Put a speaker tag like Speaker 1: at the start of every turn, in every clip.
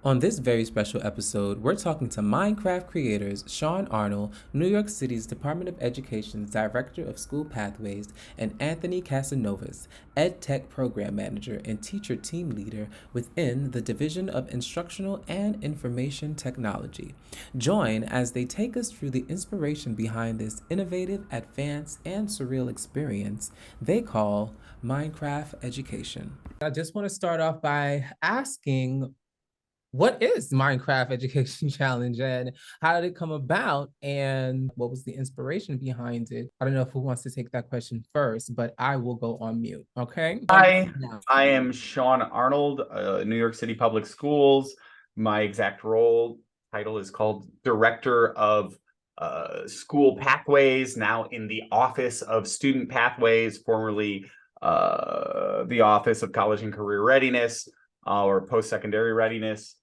Speaker 1: On this very special episode, we're talking to Minecraft creators Sean Arnold, New York City's Department of Education's Director of School Pathways, and Anthony Casanovas, Ed Tech Program Manager and Teacher Team Leader within the Division of Instructional and Information Technology. Join as they take us through the inspiration behind this innovative, advanced, and surreal experience they call Minecraft education. I just want to start off by asking, what is Minecraft Education Challenge and how did it come about and what was the inspiration behind it? I don't know who wants to take that question first, but I will go on mute. Okay.
Speaker 2: Hi, I am Sean Arnold, New York City Public Schools. My exact role title is called Director of School Pathways, now in the Office of Student Pathways, formerly the Office of College and Career Readiness or Post-Secondary Readiness.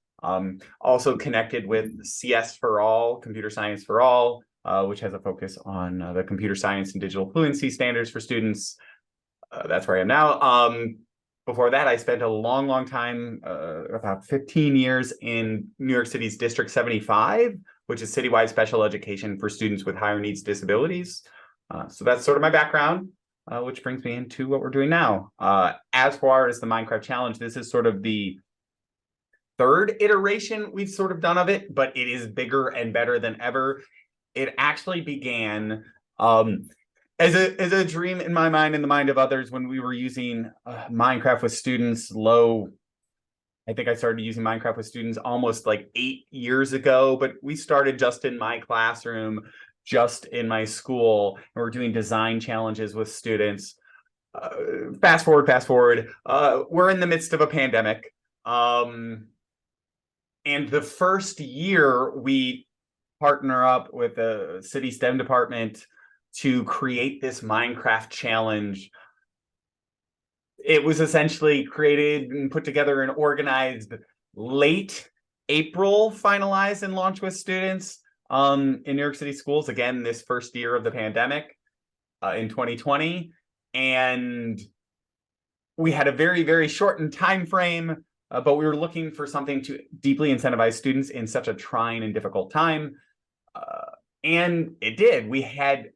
Speaker 2: Also connected with CS for All, Computer Science for All, which has a focus on the computer science and digital fluency standards for students. That's where I am now. Before that, I spent a long time, about 15 years in New York City's District 75, which is citywide special education for students with higher needs disabilities. So that's sort of my background, which brings me into what we're doing now. As far as the Minecraft Challenge, this is sort of the third iteration we've sort of done of it, but it is bigger and better than ever. It actually began as a dream in my mind and the mind of others when we were using Minecraft with students I think I started using Minecraft with students almost like 8 years ago, but we started just in my classroom, just in my school, and we're doing design challenges with students. Fast forward, we're in the midst of a pandemic. And the first year we partner up with the city STEM department to create this Minecraft challenge. It was essentially created and put together and organized late April, finalized and launched with students in New York City schools, again, this first year of the pandemic in 2020. And we had a very shortened time frame, but we were looking for something to deeply incentivize students in such a trying and difficult time. And it did. We had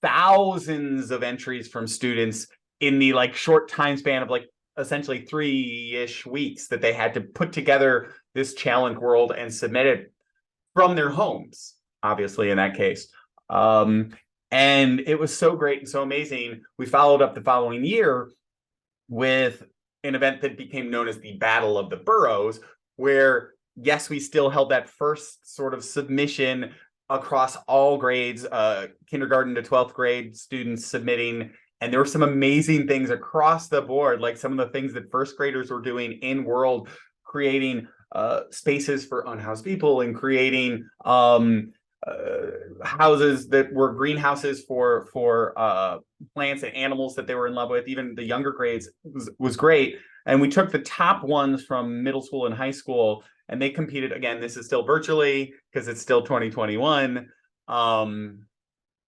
Speaker 2: thousands of entries from students in the short time span of essentially 3-ish weeks that they had to put together this challenge world and submit it from their homes, obviously in that case. And it was so great and so amazing. We followed up the following year with an event that became known as the Battle of the Boroughs, where, yes, we still held that first sort of submission across all grades, kindergarten to 12th grade students submitting. And there were some amazing things across the board, like some of the things that first graders were doing in world, creating spaces for unhoused people and creating houses that were greenhouses for plants and animals that they were in love with. Even the younger grades was great. And we took the top ones from middle school and high school, and they competed. Again, this is still virtually because it's still 2021. And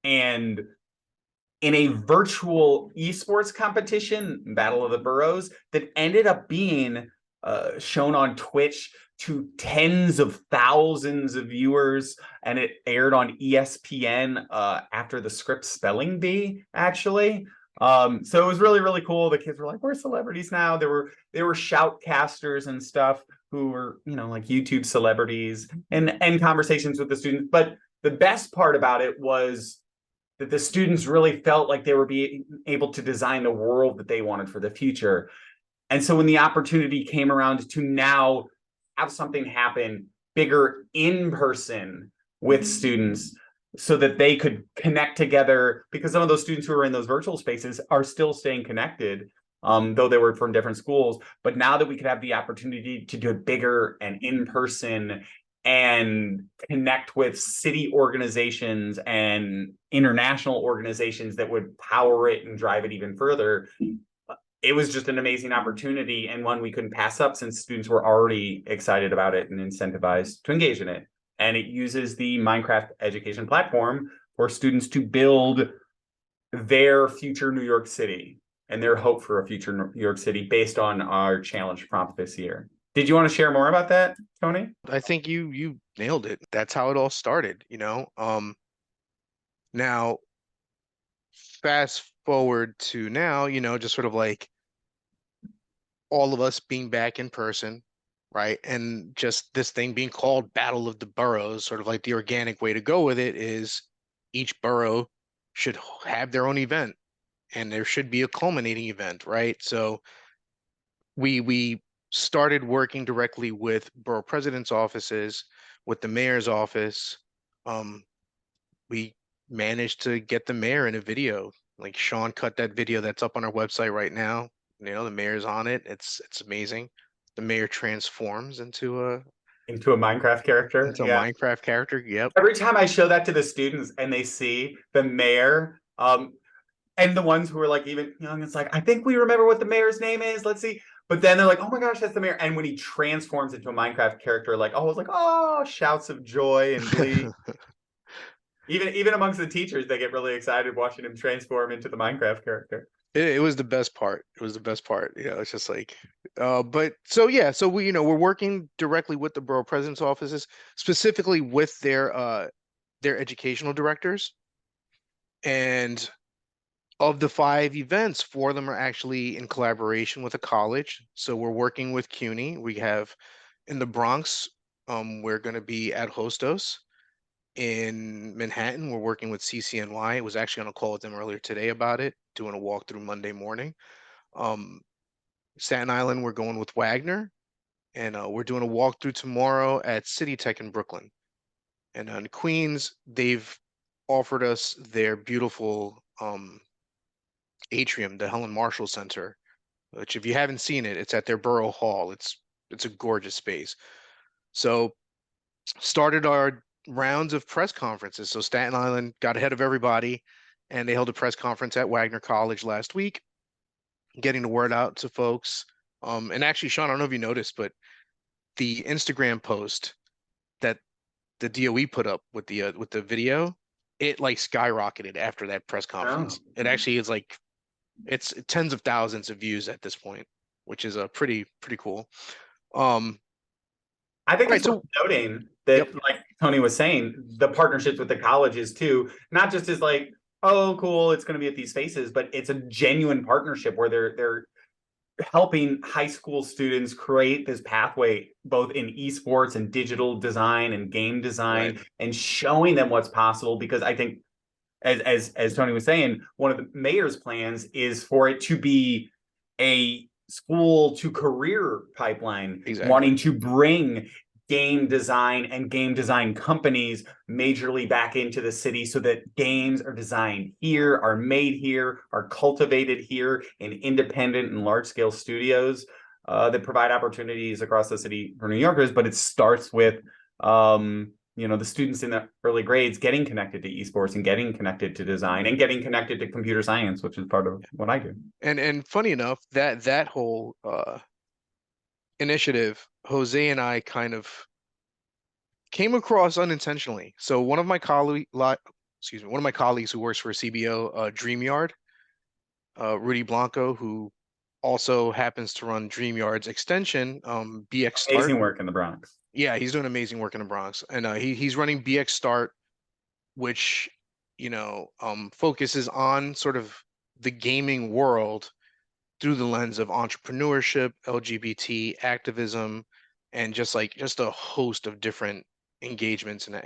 Speaker 2: in a virtual esports competition, Battle of the Boroughs, that ended up being shown on Twitch to tens of thousands of viewers, and it aired on ESPN after the Scripps Spelling Bee, actually. So it was really cool. The kids were like, we're celebrities now. There were shoutcasters and stuff who were, like YouTube celebrities, and conversations with the students. But the best part about it was that the students really felt like they were being able to design the world that they wanted for the future. And so when the opportunity came around to now have something happen bigger in person with students so that they could connect together, because some of those students who are in those virtual spaces are still staying connected, though they were from different schools. But now that we could have the opportunity to do it bigger and in person and connect with city organizations and international organizations that would power it and drive it even further, it was just an amazing opportunity, and one we couldn't pass up since students were already excited about it and incentivized to engage in it. And it uses the Minecraft education platform for students to build their future New York City and their hope for a future New York City based on our challenge prompt this year. Did you want to share more about that, Tony?
Speaker 3: I think you nailed it. That's how it all started, you know. Now fast forward to now, you know, just sort of like all of us being back in person, right? And just this thing being called Battle of the Boroughs, sort of like the organic way to go with it is each borough should have their own event and there should be a culminating event, right? So we started working directly with borough president's offices, with the mayor's office. Um, we managed to get the mayor in a video. Like Sean cut that video that's up on our website right now. You know, the mayor's on it. It's amazing. The mayor transforms
Speaker 2: Into a Minecraft character?
Speaker 3: into a
Speaker 2: Yeah.
Speaker 3: Minecraft character. Yep.
Speaker 2: Every time I show that to the students and they see the mayor, and the ones who are like even young, it's like, I think we remember what the mayor's name is. Let's see. But then they're like, oh my gosh, that's the mayor. And when he transforms into a Minecraft character, like, oh, it's like, oh, shouts of joy and glee. Even amongst the teachers, they get really excited watching him transform into the Minecraft character.
Speaker 3: It was the best part. It was the best part. You know, it's just like, but so yeah, so we, you know, we're working directly with the borough president's offices, specifically with their educational directors. And of the 5 events, 4 of them are actually in collaboration with a college. So we're working with CUNY. We have in the Bronx, we're going to be at Hostos. In Manhattan, we're working with CCNY. I was actually on a call with them earlier today about it, doing a walkthrough Monday morning. Um, Staten Island, we're going with Wagner, and we're doing a walkthrough tomorrow at City Tech in Brooklyn. And in Queens, they've offered us their beautiful atrium, the Helen Marshall Center, which if you haven't seen it, it's at their Borough Hall. It's a gorgeous space. So started our rounds of press conferences. So Staten Island got ahead of everybody and they held a press conference at Wagner College last week, getting the word out to folks. And actually, Sean, I don't know if you noticed, but the Instagram post that the DOE put up with the video, it like skyrocketed after that press conference.
Speaker 2: Oh.
Speaker 3: It actually is like it's tens of thousands of views at this point, which is a pretty cool.
Speaker 2: I think
Speaker 3: Right.
Speaker 2: it's worth
Speaker 3: So,
Speaker 2: noting
Speaker 3: yep.
Speaker 2: that, like Tony was saying, the partnerships with the colleges too, not just as like, oh, cool, it's going to be at these spaces, but it's a genuine partnership where they're helping high school students create this pathway both in esports and digital design and game design,
Speaker 3: Right.
Speaker 2: and showing them what's possible. Because I think, as Tony was saying, one of the mayor's plans is for it to be a school to career pipeline,
Speaker 3: Exactly.
Speaker 2: wanting to bring game design and game design companies majorly back into the city so that games are designed here, are made here, are cultivated here in independent and large scale studios that provide opportunities across the city for New Yorkers. But it starts with the students in the early grades getting connected to esports and getting connected to design and getting connected to computer science, which is part of what I do.
Speaker 3: And funny enough, that whole initiative, Jose and I kind of came across unintentionally. So one of my colleagues who works for CBO, DreamYard, Rudy Blanco, who also happens to run DreamYard's extension, BX Start.
Speaker 2: Amazing work in the Bronx.
Speaker 3: Yeah, he's doing amazing work in the Bronx, and he's running BX Start, which focuses on sort of the gaming world through the lens of entrepreneurship, LGBT activism, and just a host of different engagements and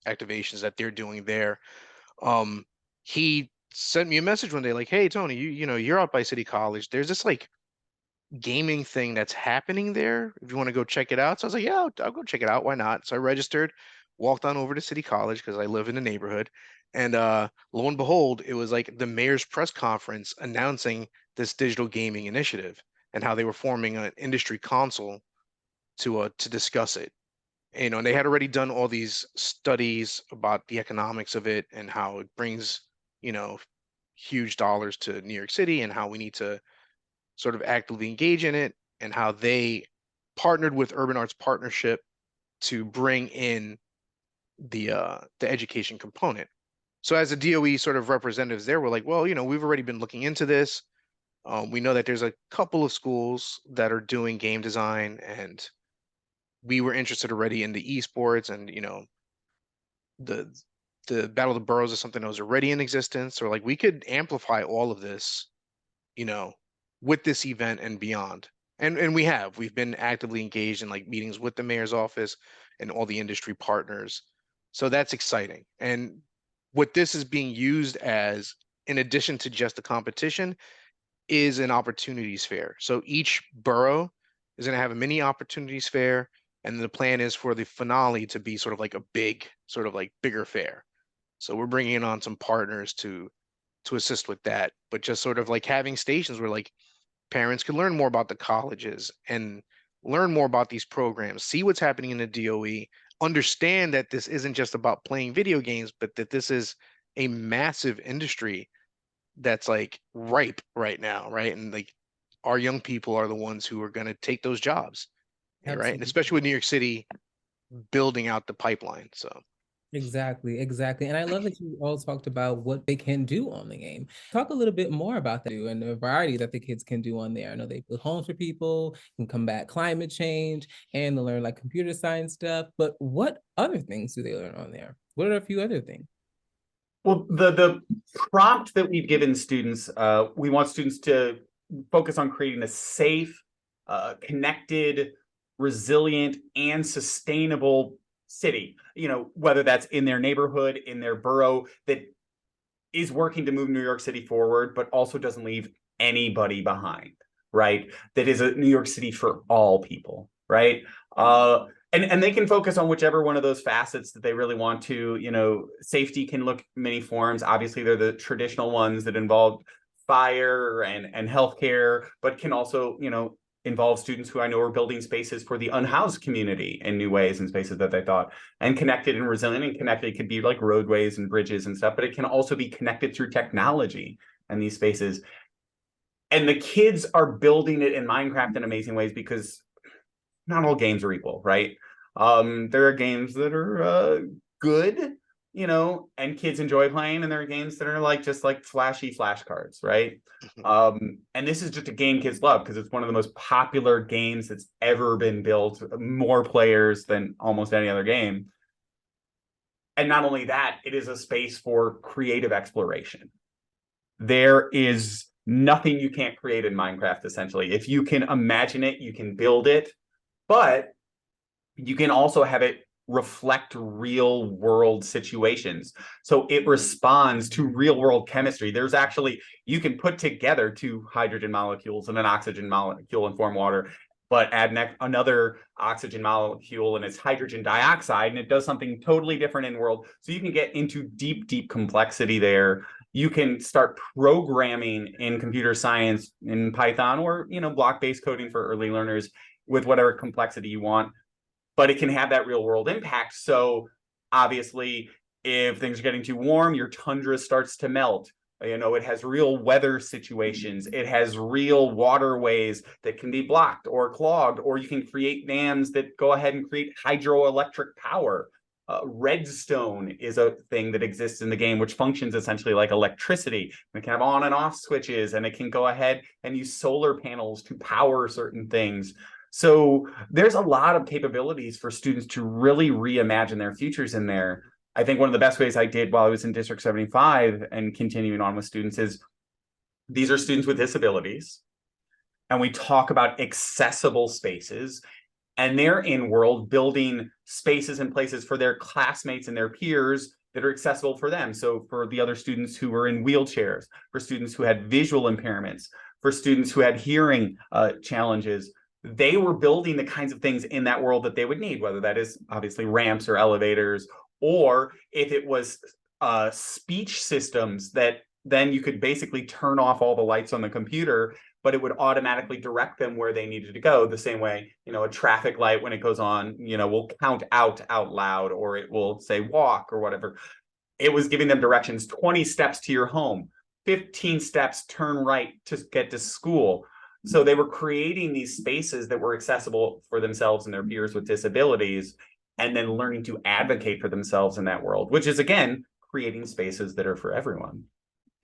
Speaker 3: activations that they're doing there. He sent me a message one day like, "Hey Tony, you're out by City College. There's this like gaming thing that's happening there. If you want to go check it out." So I was like, "Yeah, I'll go check it out. Why not?" So I registered, walked on over to City College because I live in the neighborhood, and lo and behold, it was like the mayor's press conference announcing this digital gaming initiative and how they were forming an industry council to discuss it. And they had already done all these studies about the economics of it and how it brings, huge dollars to New York City and how we need to sort of actively engage in it, and how they partnered with Urban Arts Partnership to bring in the education component. So as the DOE sort of representatives there, we're like, well, we've already been looking into this. We know that there's a couple of schools that are doing game design, and we were interested already in the esports, and the the Battle of the Boroughs is something that was already in existence. Or like we could amplify all of this, you know, with this event and beyond. And we've been actively engaged in like meetings with the mayor's office and all the industry partners. So that's exciting. And what this is being used as, in addition to just a competition, is an opportunities fair. So each borough is going to have a mini opportunities fair, and the plan is for the finale to be sort of like a big, sort of like bigger fair. So we're bringing on some partners to assist with that, but just sort of like having stations where like parents can learn more about the colleges and learn more about these programs, see what's happening in the DOE, understand that this isn't just about playing video games, but that this is a massive industry that's like ripe right now, right? And like our young people are the ones who are going to take those jobs, right? And
Speaker 1: Absolutely.
Speaker 3: especially with New York City building out the pipeline. So
Speaker 1: Exactly, exactly. And I love that you all talked about what they can do on the game. Talk a little bit more about that and the variety that the kids can do on there. I know they build homes for people, can combat climate change, and they learn like computer science stuff. But what other things do they learn on there? What are a few other things?
Speaker 2: Well, the prompt that we've given students, we want students to focus on creating a safe, connected, resilient, and sustainable city. Whether that's in their neighborhood, in their borough, that is working to move New York City forward, but also doesn't leave anybody behind, right? That is a New York City for all people, right? And they can focus on whichever one of those facets that they really want to. Safety can look many forms. Obviously, they're the traditional ones that involve fire and healthcare, but can also, involve students who I know are building spaces for the unhoused community in new ways and spaces that they thought. And connected and resilient and connected could be like roadways and bridges and stuff, but it can also be connected through technology and these spaces. And the kids are building it in Minecraft in amazing ways because not all games are equal, right? There are games that are good, and kids enjoy playing, and there are games that are like just like flashy flashcards, right? And this is just a game kids love because it's one of the most popular games that's ever been built, more players than almost any other game. And not only that, it is a space for creative exploration. There is nothing you can't create in Minecraft, essentially. If you can imagine it, you can build it, but you can also have it reflect real world situations. So it responds to real world chemistry. There's actually, you can put together two hydrogen molecules and an oxygen molecule and form water, but add another oxygen molecule and it's hydrogen dioxide, and it does something totally different in world. So you can get into deep, deep complexity there. You can start programming in computer science in Python or, block-based coding for early learners with whatever complexity you want, but it can have that real world impact. So obviously, if things are getting too warm, your tundra starts to melt. It has real weather situations. It has real waterways that can be blocked or clogged, or you can create dams that go ahead and create hydroelectric power. Redstone is a thing that exists in the game, which functions essentially like electricity. It can have on and off switches, and it can go ahead and use solar panels to power certain things. So there's a lot of capabilities for students to really reimagine their futures in there. I think one of the best ways I did while I was in District 75 and continuing on with students is these are students with disabilities, and we talk about accessible spaces, and they're in world building spaces and places for their classmates and their peers that are accessible for them. So for the other students who were in wheelchairs, for students who had visual impairments, for students who had hearing challenges, they were building the kinds of things in that world that they would need, whether that is obviously ramps or elevators, or if it was speech systems that then you could basically turn off all the lights on the computer, but it would automatically direct them where they needed to go. The same way, a traffic light, when it goes on, will count out loud, or it will say walk or whatever. It was giving them directions: 20 steps to your home, 15 steps, turn right to get to school. So they were creating these spaces that were accessible for themselves and their peers with disabilities, and then learning to advocate for themselves in that world, which is, again, creating spaces that are for everyone.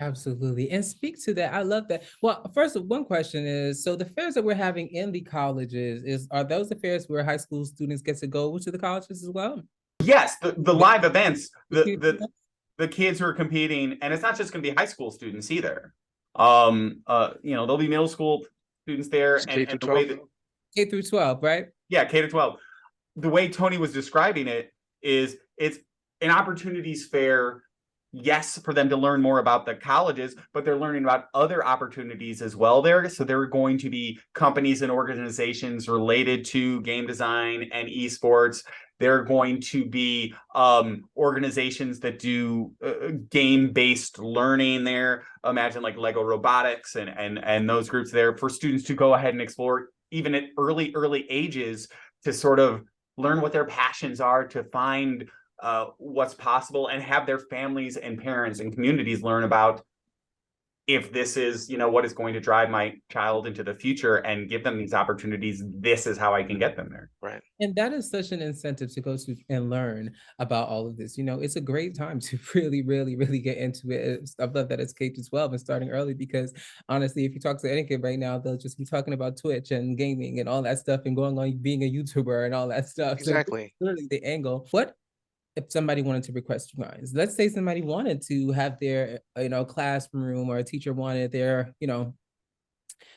Speaker 1: Absolutely. And speak to that. I love that. Well, first, one question is, so the fairs that we're having in the colleges are those the fairs where high school students get to go to the colleges as well?
Speaker 2: Yes, the
Speaker 1: The-
Speaker 2: live events,
Speaker 1: the-
Speaker 2: the kids who are competing, and it's not just going to be high school students either. There'll be middle school students there,
Speaker 3: It's K
Speaker 2: and
Speaker 3: through
Speaker 2: the way
Speaker 3: 12.
Speaker 2: that
Speaker 1: K through 12, right?
Speaker 2: yeah, K to 12. The way Tony was describing it is it's an opportunities fair, yes, for them to learn more about the colleges, but they're learning about other opportunities as well there. So there are going to be companies and organizations related to game design and esports. There are going to be organizations that do game-based learning there. Imagine like Lego Robotics and those groups there for students to go ahead and explore even at early ages to sort of learn what their passions are, to find what's possible, and have their families and parents and communities learn about if this is, what is going to drive my child into the future and give them these opportunities. This is how I can get them there.
Speaker 3: Right.
Speaker 1: And that is such an incentive to go to and learn about all of this. It's a great time to really, really, really get into it. I love that it's K to 12 and starting early because honestly, if you talk to any kid right now, they'll just be talking about Twitch and gaming and all that stuff and going on being a YouTuber and all that stuff. So
Speaker 3: Exactly.
Speaker 1: literally the angle. What if somebody wanted to request you guys? Let's say somebody wanted to have their, classroom, or a teacher wanted their,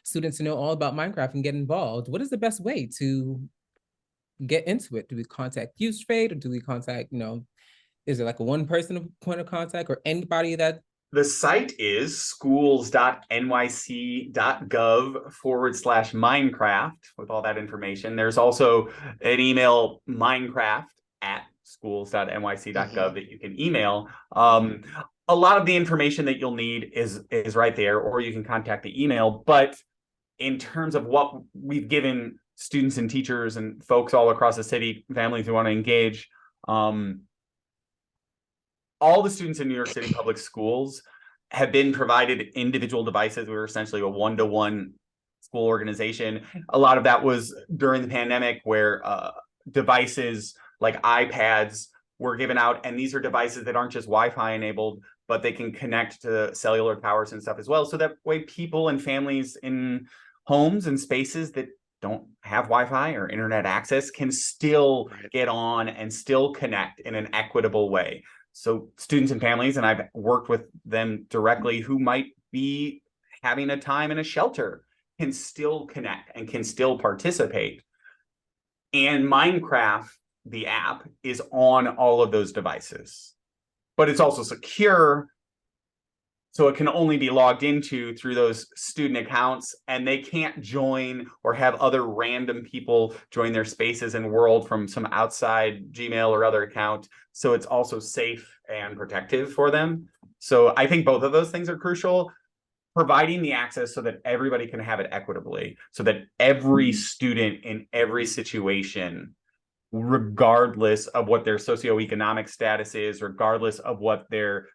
Speaker 1: students to know all about Minecraft and get involved. What is the best way to get into it? Do we contact Youth Trade, or do we contact, is it like a one person point of contact, or anybody that?
Speaker 2: The site is schools.nyc.gov/Minecraft with all that information. There's also an email, minecraft@schools.nyc.gov, that you can email. A lot of the information that you'll need is right there, or you can contact the email. But in terms of what we've given students and teachers and folks all across the city, families who want to engage, all the students in New York City public schools have been provided individual devices. We were essentially a one-to-one school organization. A lot of that was during the pandemic, where devices like iPads were given out. And these are devices that aren't just Wi-Fi enabled, but they can connect to cellular towers and stuff as well. So that way people and families in homes and spaces that don't have Wi-Fi or internet access can still get on and still connect in an equitable way. So students and families, and I've worked with them directly, who might be having a time in a shelter, can still connect and can still participate. And Minecraft, the app, is on all of those devices, but it's also secure. So it can only be logged into through those student accounts, and they can't join or have other random people join their spaces and world from some outside Gmail or other account. So it's also safe and protective for them. So I think both of those things are crucial. Providing the access so that everybody can have it equitably, so that every student in every situation, regardless of what their socioeconomic status is, regardless of what their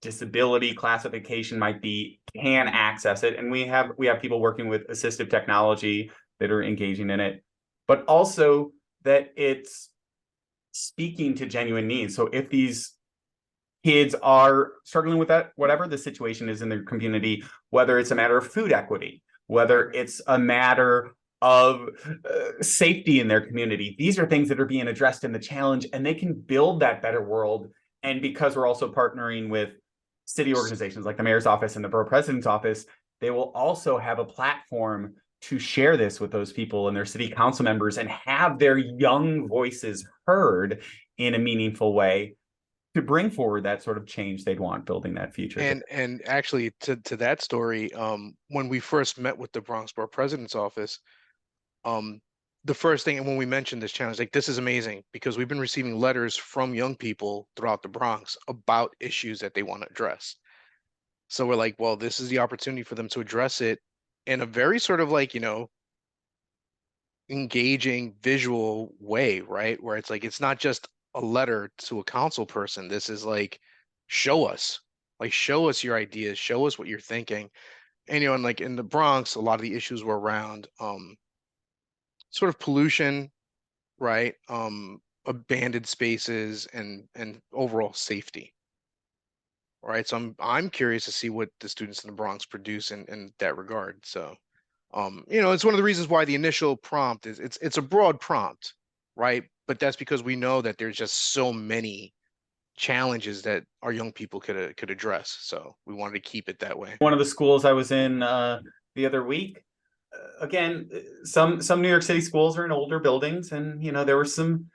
Speaker 2: disability classification might be, can access it. And we have people working with assistive technology that are engaging in it, but also that it's speaking to genuine needs. So if these kids are struggling with that, whatever the situation is in their community, whether it's a matter of food equity, whether it's a matter of safety in their community, these are things that are being addressed in the challenge, and they can build that better world. And because we're also partnering with city organizations like the mayor's office and the borough president's office, they will also have a platform to share this with those people and their city council members and have their young voices heard in a meaningful way to bring forward that sort of change they'd want, building that future.
Speaker 3: And actually, to that story, when we first met with the Bronx Borough President's office, the first thing, and when we mentioned this challenge, like, this is amazing because we've been receiving letters from young people throughout the Bronx about issues that they want to address. So we're like, well, this is the opportunity for them to address it in a very sort of like, engaging visual way, right? Where it's like, it's not just a letter to a council person. This is like, show us your ideas, show us what you're thinking. And, and like in the Bronx, a lot of the issues were around sort of pollution, right? Abandoned spaces and overall safety. right? So I'm curious to see what the students in the Bronx produce in that regard. So, it's one of the reasons why the initial prompt is it's a broad prompt, right? But that's because we know that there's just so many challenges that our young people could address. So we wanted to keep it that way.
Speaker 2: One of the schools I was in the other week, again, some New York City schools are in older buildings, and there were some,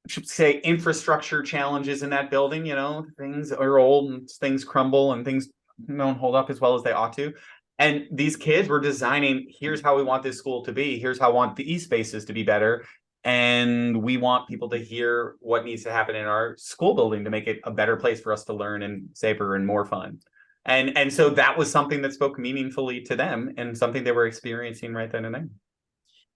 Speaker 2: I should say, infrastructure challenges in that building. Things are old and things crumble and things don't hold up as well as they ought to. And these kids were designing, here's how we want this school to be. Here's how I want the e-spaces to be better. And we want people to hear what needs to happen in our school building to make it a better place for us to learn and safer and more fun. And so that was something that spoke meaningfully to them and something they were experiencing right then and there.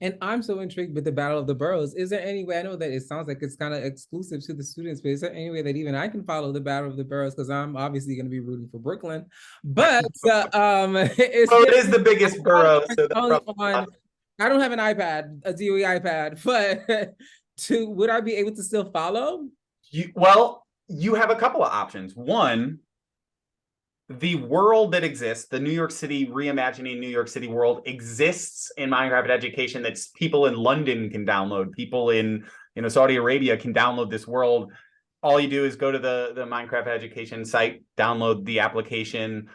Speaker 1: And I'm so intrigued with the Battle of the Boroughs. Is there any way, I know that it sounds like it's kind of exclusive to the students, but is there any way that even I can follow the Battle of the Boroughs? Because I'm obviously going to be rooting for Brooklyn. But
Speaker 2: it is the biggest borough. So
Speaker 1: I don't have an iPad, a DOE iPad, but would I be able to still follow?
Speaker 2: You have a couple of options. One, the world that exists, the New York City, reimagining New York City world exists in Minecraft Education that people in London can download. People in Saudi Arabia can download this world. All you do is go to the Minecraft Education site, download the application,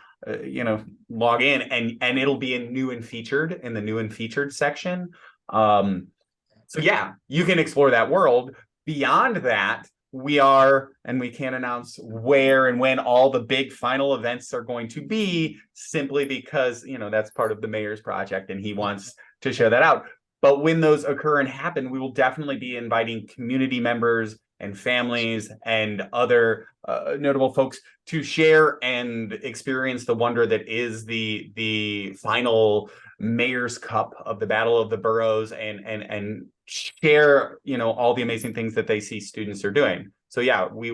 Speaker 2: log in, and it'll be in new and featured in the new and featured section. So yeah, you can explore that world. Beyond that, we can't announce where and when all the big final events are going to be, simply because that's part of the mayor's project and he wants to share that out. But when those occur and happen, we will definitely be inviting community members and families and other notable folks to share and experience the wonder that is the final Mayor's Cup of the Battle of the Boroughs, and share all the amazing things that they see students are doing. So yeah, we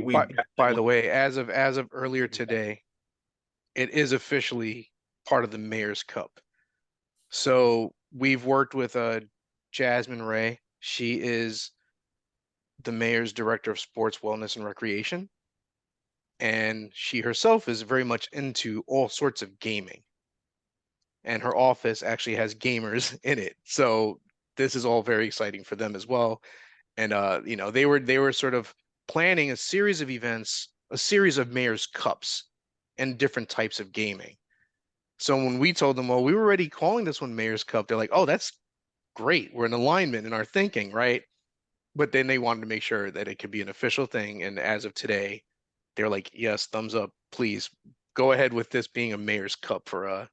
Speaker 3: by the way, as of earlier today, it is officially part of the Mayor's Cup. So we've worked with Jasmine Ray. She is the mayor's director of sports, wellness, and recreation. And she herself is very much into all sorts of gaming. And her office actually has gamers in it. So this is all very exciting for them as well. And they were sort of planning a series of events, a series of Mayor's Cups and different types of gaming. So when we told them, well, we were already calling this one Mayor's Cup, they're like, oh, that's great. We're in alignment in our thinking, right? But then they wanted to make sure that it could be an official thing. And as of today, they're like, yes, thumbs up, please go ahead with this being a Mayor's Cup for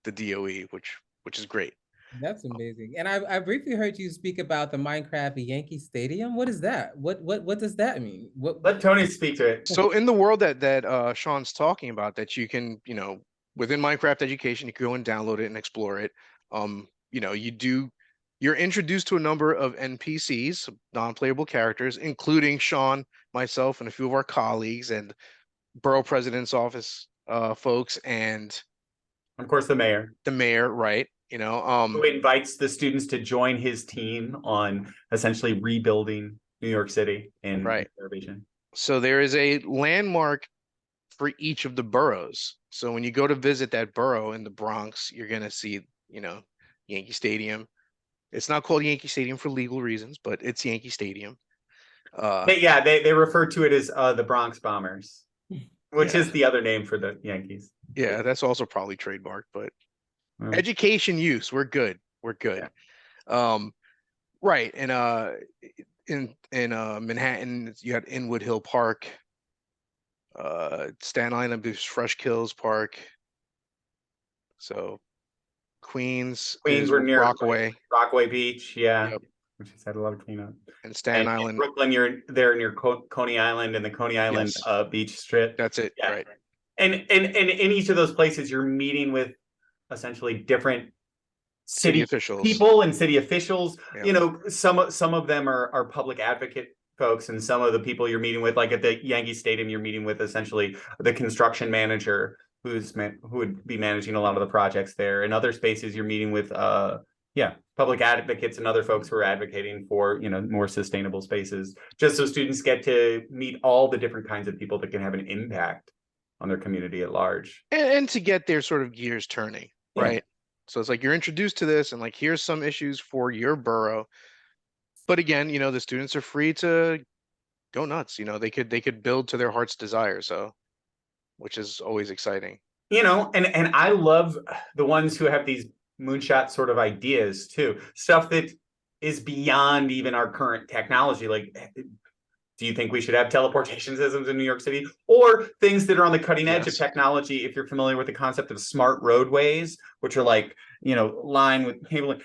Speaker 3: the DOE, which is great.
Speaker 1: That's amazing. And I briefly heard you speak about the Minecraft Yankee Stadium. What is that? What does that mean?
Speaker 2: Let Tony speak to it.
Speaker 3: So in the world that Sean's talking about, that you can, within Minecraft Education, you can go and download it and explore it. You're introduced to a number of NPCs, non-playable characters, including Sean, myself, and a few of our colleagues, and Borough President's Office folks, and
Speaker 2: of course the mayor.
Speaker 3: The mayor, right?
Speaker 2: Who invites the students to join his team on essentially rebuilding New York City in conservation.
Speaker 3: So there is a landmark for each of the boroughs. So when you go to visit that borough in the Bronx, you're gonna see, Yankee Stadium. It's not called Yankee Stadium for legal reasons, but it's Yankee Stadium.
Speaker 2: They refer to it as the Bronx Bombers, which is the other name for the Yankees.
Speaker 3: Yeah, that's also probably trademarked, but education use, we're good. Yeah. Right. And in Manhattan, you got Inwood Hill Park, Staten Island, there's Fresh Kills Park. So Queens
Speaker 2: we're near
Speaker 3: Rockaway
Speaker 2: Beach, Yep. Which has had a lot of cleanup.
Speaker 3: And Staten Island,
Speaker 2: Brooklyn, you're there near Coney Island and the Coney Island beach strip.
Speaker 3: That's it, right?
Speaker 2: And in each of those places, you're meeting with essentially different city officials, people and city officials. Yeah. Some of them are public advocate folks, and some of the people you're meeting with, like at the Yankee Stadium, you're meeting with essentially the construction manager who would be managing a lot of the projects there. In other spaces, you're meeting with public advocates and other folks who are advocating for more sustainable spaces, just so students get to meet all the different kinds of people that can have an impact on their community at large.
Speaker 3: And to get their sort of gears turning,
Speaker 2: Yeah.
Speaker 3: right? So it's like you're introduced to this and like here's some issues for your borough. But again, the students are free to go nuts. They could build to their heart's desire. So, which is always exciting.
Speaker 2: And I love the ones who have these moonshot sort of ideas too, stuff that is beyond even our current technology. Like, do you think we should have teleportation systems in New York City, or things that are on the cutting edge of
Speaker 3: Yes.
Speaker 2: technology? If you're familiar with the concept of smart roadways, which are like, line with cable.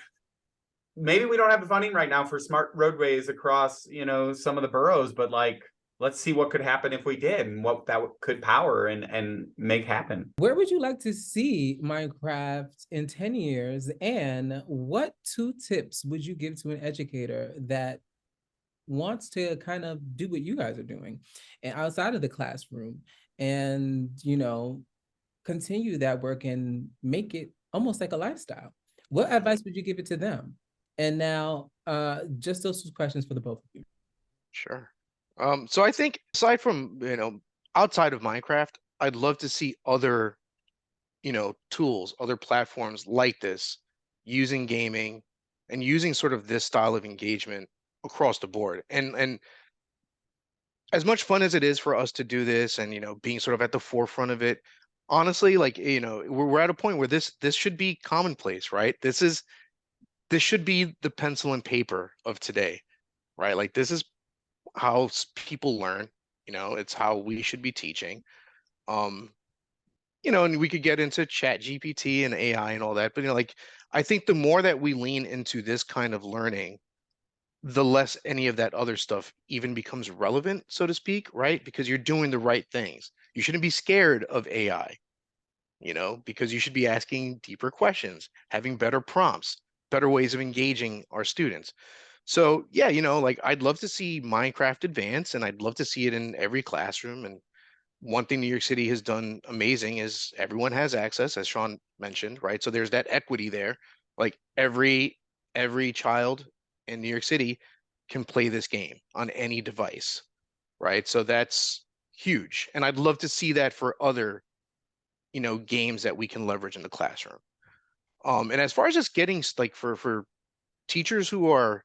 Speaker 2: Maybe we don't have the funding right now for smart roadways across, some of the boroughs, but like, let's see what could happen if we did, and what that could power and make happen.
Speaker 1: Where would you like to see Minecraft in 10 years? And what 2 tips would you give to an educator that wants to kind of do what you guys are doing and outside of the classroom and, continue that work and make it almost like a lifestyle? What advice would you give it to them? And now, just those 2 questions for the both of you.
Speaker 3: Sure. So I think aside from, outside of Minecraft, I'd love to see other, tools, other platforms like this using gaming and using sort of this style of engagement across the board. And as much fun as it is for us to do this and, being sort of at the forefront of it, honestly, like, we're at a point where this should be commonplace, right? This should be the pencil and paper of today, right? Like this is how people learn, it's how we should be teaching. And we could get into chat GPT and AI and all that, but like I think the more that we lean into this kind of learning, the less any of that other stuff even becomes relevant, so to speak, right? Because you're doing the right things. You shouldn't be scared of AI, because you should be asking deeper questions, having better prompts, better ways of engaging our students. So yeah, like I'd love to see Minecraft advance, and I'd love to see it in every classroom. And one thing New York City has done amazing is everyone has access, as Sean mentioned, right? So there's that equity there. Like every child in New York City can play this game on any device, right? So that's huge. And I'd love to see that for other, games that we can leverage in the classroom. And as far as just getting like for teachers who are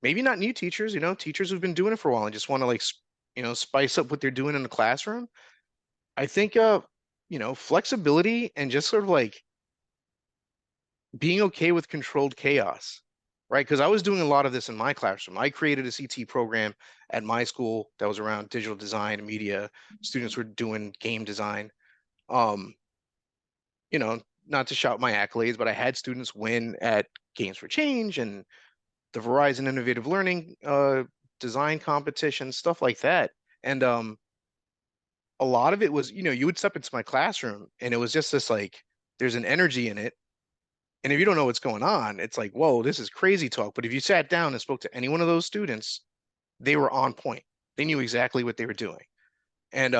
Speaker 3: maybe not new teachers, teachers who've been doing it for a while and just want to like, spice up what they're doing in the classroom. I think, flexibility and just sort of like being okay with controlled chaos, right? Because I was doing a lot of this in my classroom. I created a CT program at my school that was around digital design and media. Students were doing game design. Not to shout my accolades, but I had students win at Games for Change and the Verizon Innovative Learning design competition, stuff like that. And a lot of it was, you would step into my classroom and it was just this like, there's an energy in it. And if you don't know what's going on, it's like, whoa, this is crazy talk. But if you sat down and spoke to any one of those students, they were on point. They knew exactly what they were doing. And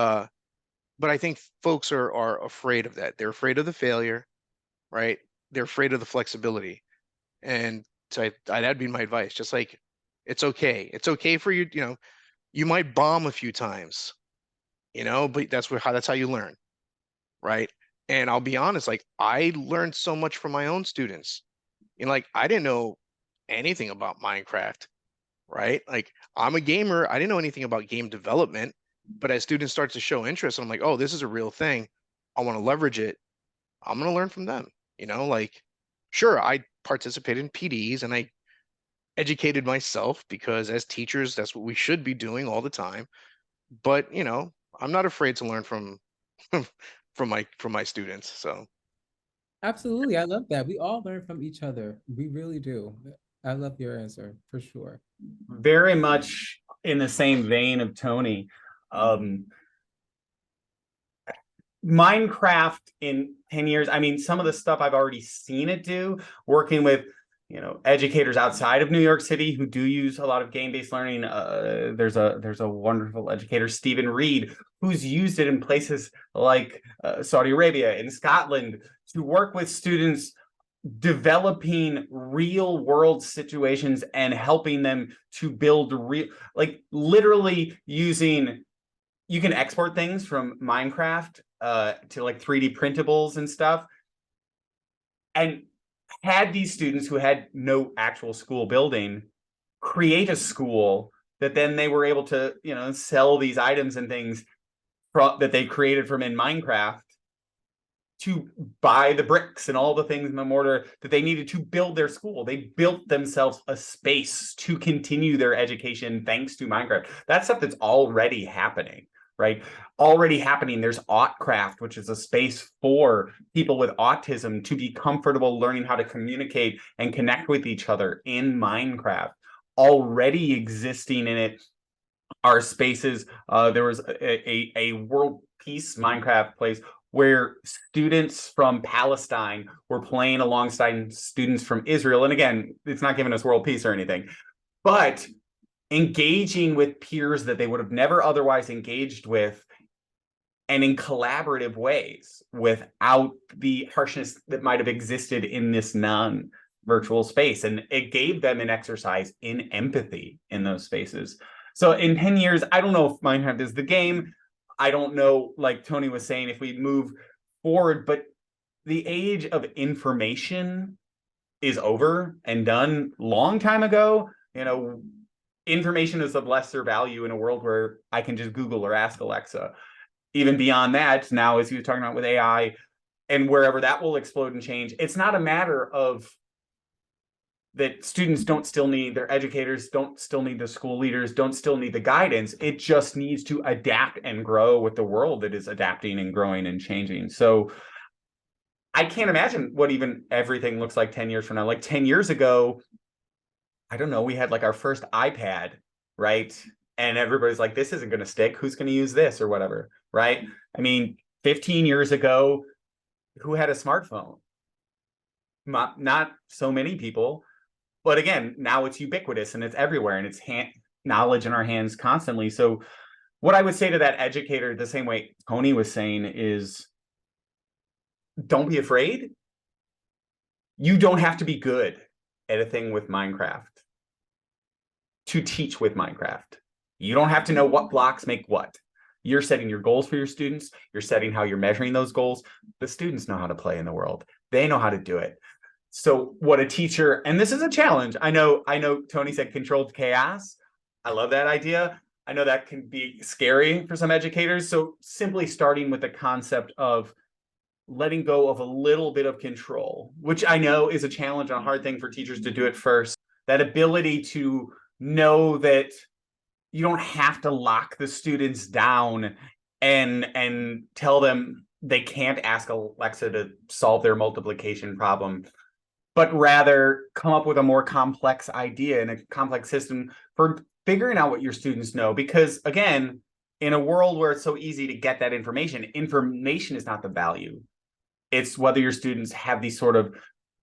Speaker 3: but I think folks are afraid of that. They're afraid of the failure, right? They're afraid of the flexibility. And so that'd be my advice. Just like, it's okay. It's okay for you, you might bomb a few times, but that's how you learn, right? And I'll be honest, like I learned so much from my own students. Like I didn't know anything about Minecraft, right? Like I'm a gamer. I didn't know anything about game development, but as students start to show interest, I'm like, oh, this is a real thing. I want to leverage it. I'm going to learn from them, like, sure, I participated in PDs and I educated myself because as teachers, that's what we should be doing all the time. But, I'm not afraid to learn from from my students. So
Speaker 1: Absolutely. I love that. We all learn from each other. We really do. I love your answer for sure.
Speaker 2: Very much in the same vein of Tony. Minecraft in 10 years, I mean, some of the stuff I've already seen it do, working with educators outside of New York City who do use a lot of game-based learning. There's a wonderful educator, Stephen Reed, who's used it in places like Saudi Arabia and Scotland to work with students developing real world situations and helping them to build real, like literally using you can export things from Minecraft to like 3D printables and stuff. And had these students who had no actual school building create a school that then they were able to, sell these items and things that they created from in Minecraft to buy the bricks and all the things in the mortar that they needed to build their school. They built themselves a space to continue their education thanks to Minecraft. That's stuff that's already happening, right? Already happening. There's AuTCraft, which is a space for people with autism to be comfortable learning how to communicate and connect with each other in Minecraft. Already existing in it are spaces. There was a world peace Minecraft place where students from Palestine were playing alongside students from Israel. And again, it's not giving us world peace or anything, but engaging with peers that they would have never otherwise engaged with, and in collaborative ways without the harshness that might have existed in this non-virtual space. And it gave them an exercise in empathy in those spaces. So in 10 years, I don't know if Minecraft is the game. I don't know, like Tony was saying, if we move forward, but the age of information is over and done long time ago. Information is of lesser value in a world where I can just Google or ask Alexa. Even beyond that, now, as you were talking about with AI and wherever that will explode and change, it's not a matter of that students don't still need their educators, don't still need the school leaders, don't still need the guidance. It just needs to adapt and grow with the world that is adapting and growing and changing. So I can't imagine what even everything looks like 10 years from now. Like 10 years ago, I don't know, we had like our first iPad, right? And everybody's like, this isn't going to stick. Who's going to use this or whatever, right? I mean, 15 years ago, who had a smartphone? Not so many people. But again, now it's ubiquitous and it's everywhere and it's knowledge in our hands constantly. So what I would say to that educator, the same way Tony was saying, is don't be afraid. You don't have to be good at a thing with Minecraft to teach with Minecraft. You don't have to know what blocks make what. You're setting your goals for your students. You're setting how you're measuring those goals. The students know how to play in the world. They know how to do it. So what a teacher, and this is a challenge. I know Tony said controlled chaos. I love that idea. I know that can be scary for some educators. So simply starting with the concept of letting go of a little bit of control, which I know is a challenge and a hard thing for teachers to do at first. That ability to know that you don't have to lock the students down and tell them they can't ask Alexa to solve their multiplication problem, but rather come up with a more complex idea and a complex system for figuring out what your students know. Because again, in a world where it's so easy to get that information is not the value. It's whether your students have these sort of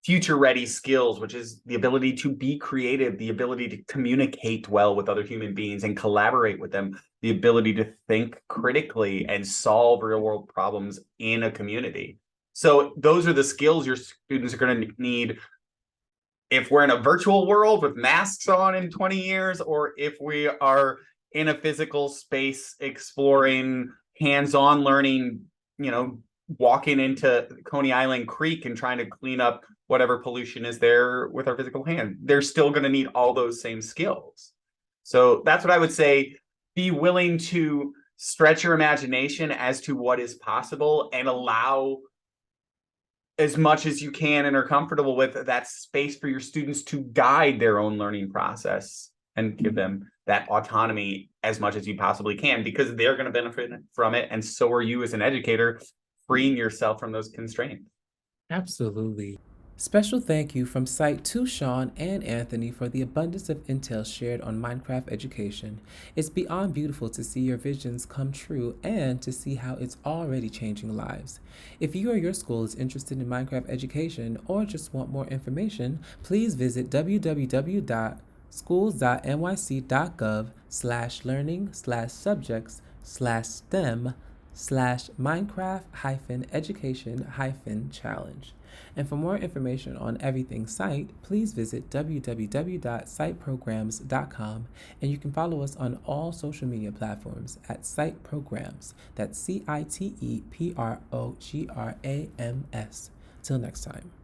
Speaker 2: future-ready skills, which is the ability to be creative, the ability to communicate well with other human beings and collaborate with them, the ability to think critically and solve real-world problems in a community. So those are the skills your students are going to need if we're in a virtual world with masks on in 20 years, or if we are in a physical space exploring, hands-on learning, walking into Coney Island Creek and trying to clean up whatever pollution is there with our physical hand. They're still going to need all those same skills. So that's what I would say. Be willing to stretch your imagination as to what is possible and allow as much as you can and are comfortable with that space for your students to guide their own learning process and give them that autonomy as much as you possibly can, because they're going to benefit from it. And so are you as an educator, freeing yourself from those constraints.
Speaker 1: Absolutely. Special thank you from site to Sean and Anthony for the abundance of intel shared on Minecraft education. It's beyond beautiful to see your visions come true and to see how it's already changing lives. If you or your school is interested in Minecraft education or just want more information, please visit www.schools.nyc.gov/learning/subjects/STEM/Minecraft-education-challenge. And for more information on everything site, please visit www.siteprograms.com, and you can follow us on all social media platforms at Site Programs. That's CITEPROGRAMS. Till next time.